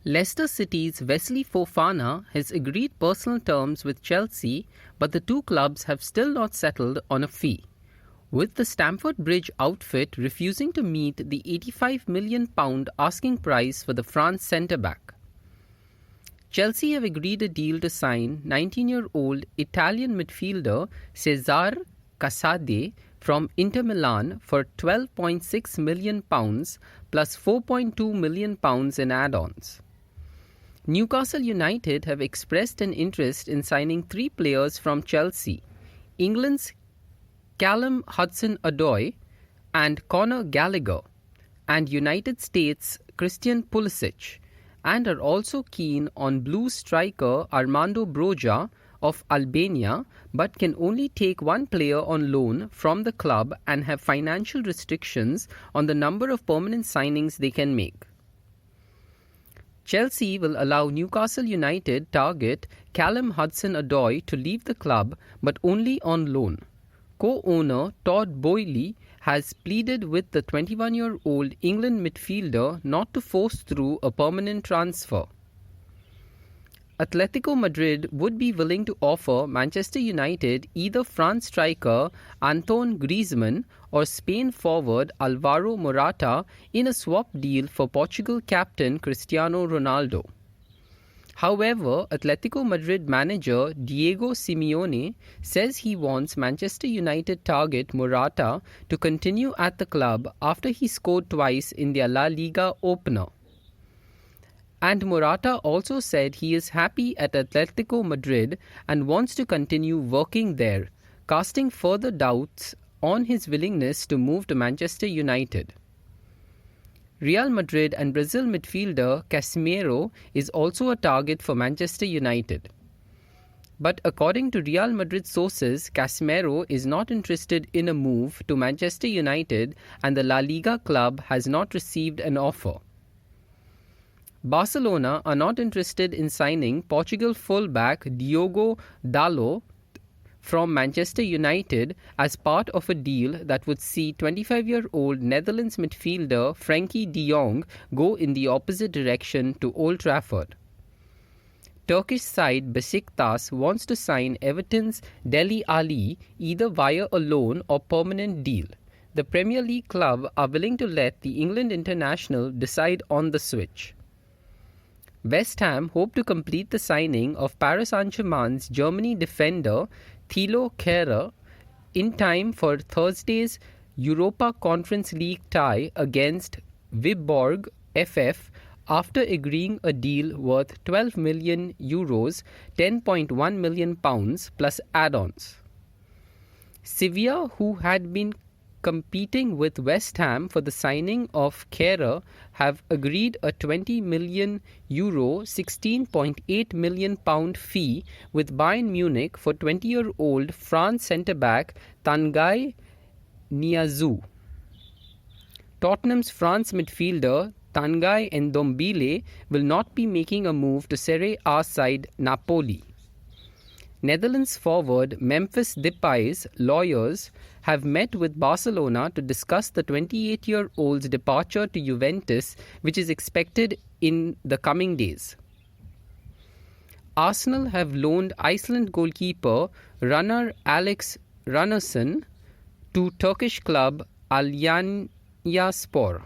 Leicester City's Wesley Fofana has agreed personal terms with Chelsea, but the two clubs have still not settled on a fee, with the Stamford Bridge outfit refusing to meet the £85 million asking price for the France centre-back. Chelsea have agreed a deal to sign 19-year-old Italian midfielder Cesare Casadei from Inter Milan for £12.6 million plus £4.2 million in add-ons. Newcastle United have expressed an interest in signing three players from Chelsea: England's Callum Hudson-Odoi and Conor Gallagher, and United States' Christian Pulisic, and are also keen on Blues striker Armando Broja of Albania, but can only take one player on loan from the club and have financial restrictions on the number of permanent signings they can make. Chelsea will allow Newcastle United target Callum Hudson-Odoi to leave the club, but only on loan. Co-owner Todd Boehly has pleaded with the 21-year-old England midfielder not to force through a permanent transfer. Atletico Madrid would be willing to offer Manchester United either France striker Antoine Griezmann or Spain forward Alvaro Morata in a swap deal for Portugal captain Cristiano Ronaldo. However, Atletico Madrid manager Diego Simeone says he wants Manchester United target Morata to continue at the club after he scored twice in their La Liga opener. And Morata also said he is happy at Atletico Madrid and wants to continue working there, casting further doubts on his willingness to move to Manchester United. Real Madrid and Brazil midfielder Casemiro is also a target for Manchester United. But according to Real Madrid sources, Casemiro is not interested in a move to Manchester United and the La Liga club has not received an offer. Barcelona are not interested in signing Portugal fullback Diogo Dalot from Manchester United as part of a deal that would see 25-year-old Netherlands midfielder Frenkie de Jong go in the opposite direction to Old Trafford. Turkish side Besiktas wants to sign Everton's Dele Alli either via a loan or permanent deal. The Premier League club are willing to let the England international decide on the switch. West Ham hope to complete the signing of Paris Saint-Germain's Germany defender Thilo Kehrer in time for Thursday's Europa Conference League tie against Viborg FF after agreeing a deal worth €12 million, £10.1 million plus add-ons. Sevilla, who had been competing with West Ham for the signing of Kehrer, have agreed a €20 million, £16.8 million fee with Bayern Munich for 20-year-old France centre-back Tanguy Nianzou. Tottenham's France midfielder Tanguy Ndombele will not be making a move to Serie A side Napoli. Netherlands forward Memphis Depay's lawyers have met with Barcelona to discuss the 28-year-old's departure to Juventus, which is expected in the coming days. Arsenal have loaned Iceland goalkeeper runner Alex Runnarsson to Turkish club Alanya Spor.